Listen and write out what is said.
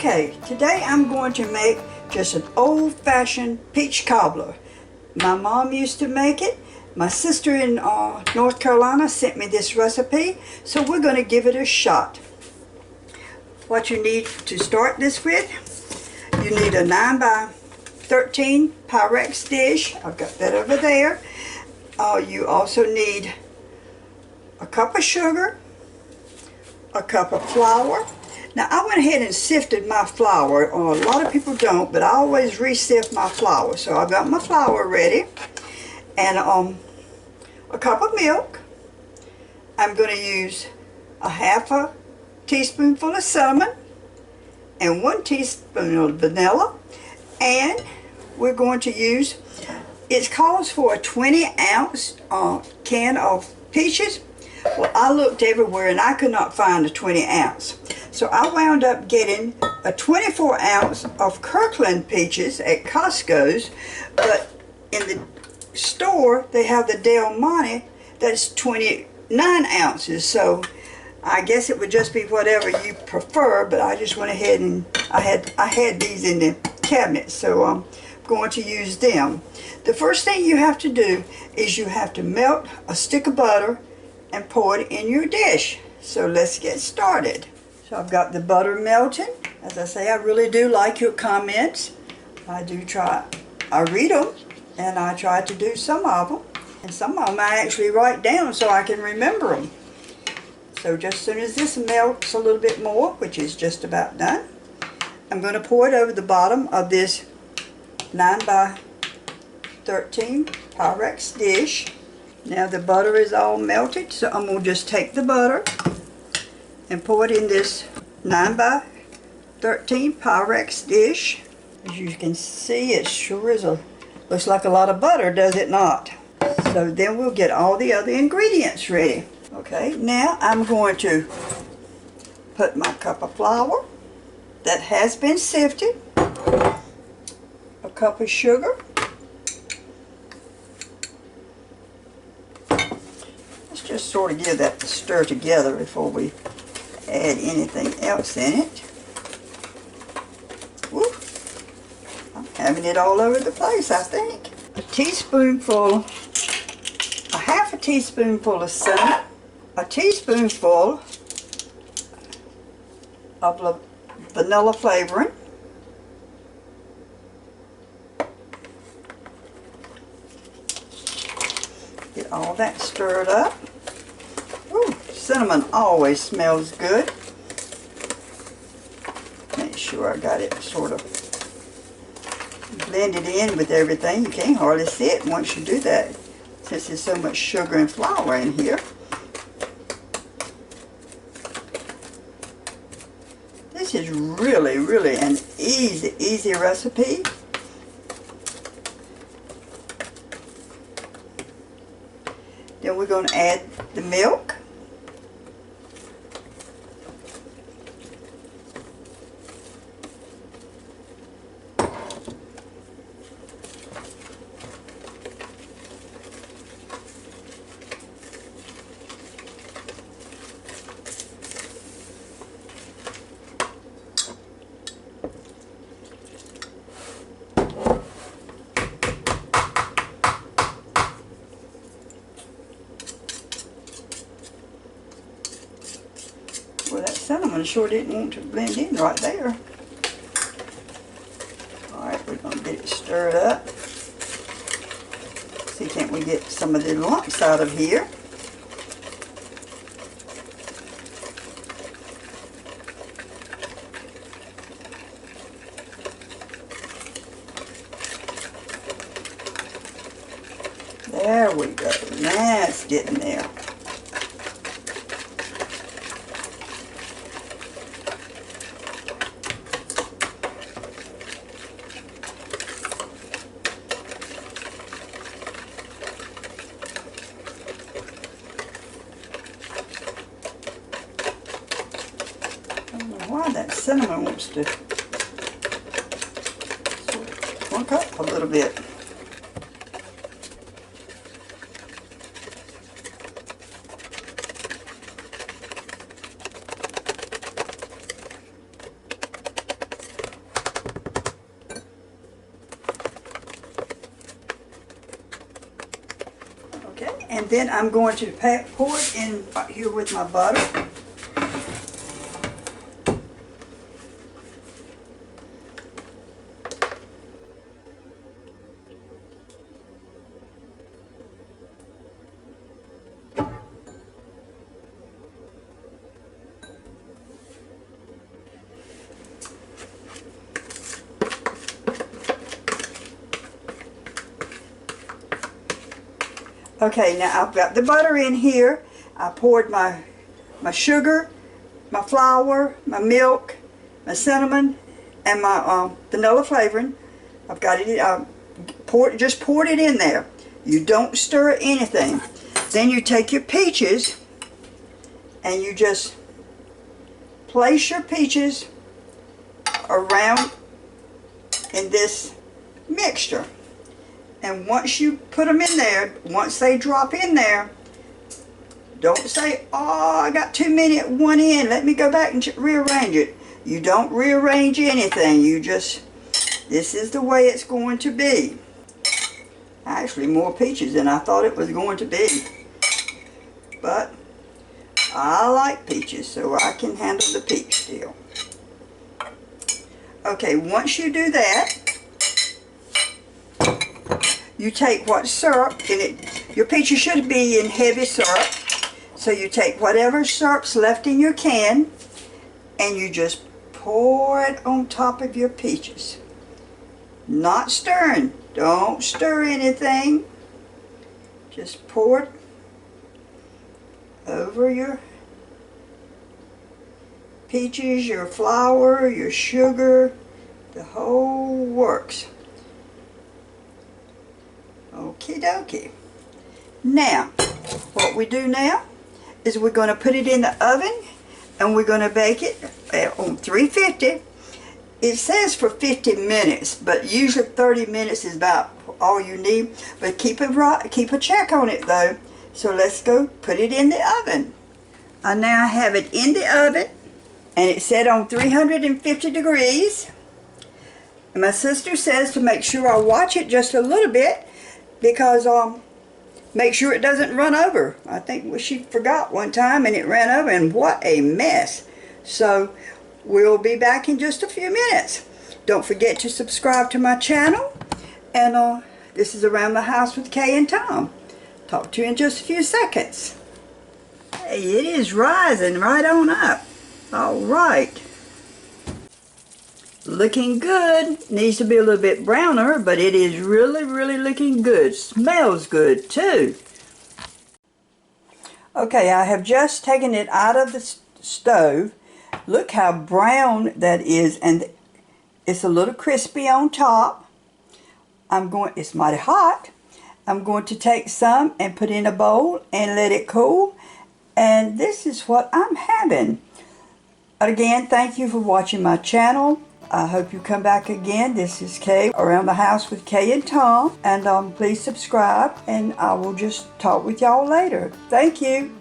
Okay, today I'm going to make just an old-fashioned peach cobbler. My mom used to make it. My sister in North Carolina sent me this recipe, so we're going to give it a shot. What you need to start this with, you need a 9 by 13 pyrex dish. I've got that over there. You also need a cup of sugar, a cup of flour. Now I went ahead and sifted my flour. A lot of people don't, but I always re-sift my flour. So I've got my flour ready, and a cup of milk. I'm going to use a half a teaspoonful of cinnamon and 1 teaspoon of vanilla, and we're going to use, it calls for a 20-ounce can of peaches. Well, I looked everywhere and I could not find a 20-ounce. So I wound up getting a 24-ounce of Kirkland peaches at Costco's, but in the store they have the Del Monte that's 29 ounces. So I guess it would just be whatever you prefer, but I just went ahead and I had these in the cabinet, so I'm going to use them. The first thing you have to do is you have to melt a stick of butter and pour it in your dish. So let's get started. So I've got the butter melting. As I say, I really do like your comments. I read them, and I try to do some of them. And some of them I actually write down so I can remember them. So just as soon as this melts a little bit more, which is just about done, I'm going to pour it over the bottom of this 9 by 13 pyrex dish. Now the butter is all melted, so I'm going to just take the butter and pour it in this 9 by 13 pyrex dish. As you can see, it sure is looks like a lot of butter, does it not? So then we'll get all the other ingredients ready. Okay, now I'm going to put my cup of flour that has been sifted, a cup of sugar, let's just sort of give that to stir together before we add anything else in it. Woo. I'm having it all over the place, I think. A half a teaspoonful of cinnamon, a teaspoonful of vanilla flavoring, get all that stirred up. Ooh, cinnamon always smells good. Make sure I got it sort of blended in with everything. You can't hardly see it once you do that, since there's so much sugar and flour in here. This is really, really an easy recipe. Then we're going to add the milk. Well, that cinnamon sure didn't want to blend in right there. Alright, we're going to get it stirred up. See, can't we get some of the lumps out of here? There we go. Now it's getting there. I don't know why that cinnamon wants to sort of clunk up a little bit. And then I'm going to pour it in right here with my butter. Okay, now I've got the butter in here. I poured my sugar, my flour, my milk, my cinnamon, and my vanilla flavoring. I've got it. Just poured it in there. You don't stir anything. Then you take your peaches and you just place your peaches around in this mixture. And once you put them in there, once they drop in there, don't say, oh, I got too many at one end, let me go back and rearrange it. You don't rearrange anything. You just, this is the way it's going to be. Actually, more peaches than I thought it was going to be. But I like peaches, so I can handle the peach deal. Okay, once you do that, you take what syrup in it. Your peaches should be in heavy syrup. So you take whatever syrup's left in your can and you just pour it on top of your peaches. Not stirring. Don't stir anything. Just pour it over your peaches, your flour, your sugar, the whole works. Okie dokie. Now, what we do now is we're going to put it in the oven and we're going to bake it on 350. It says for 50 minutes, but usually 30 minutes is about all you need. But keep a check on it though. So let's go put it in the oven. I now have it in the oven and it's set on 350 degrees. And my sister says to make sure I watch it just a little bit, because make sure it doesn't run over. I think she forgot one time and it ran over, and what a mess. So we'll be back in just a few minutes. Don't forget to subscribe to my channel. And this is Around the House with Kay and Tom. Talk to you in just a few seconds. Hey, it is rising right on up. All right. Looking good. Needs to be a little bit browner, but it is really, really looking good. Smells good too. Okay, I have just taken it out of the stove. Look how brown that is, and it's a little crispy on top. It's mighty hot. I'm going to take some and put in a bowl and let it cool. And this is what I'm having. Again, thank you for watching my channel. I hope you come back again. This is Kay, Around the House with Kay and Tom. And please subscribe, and I will just talk with y'all later. Thank you.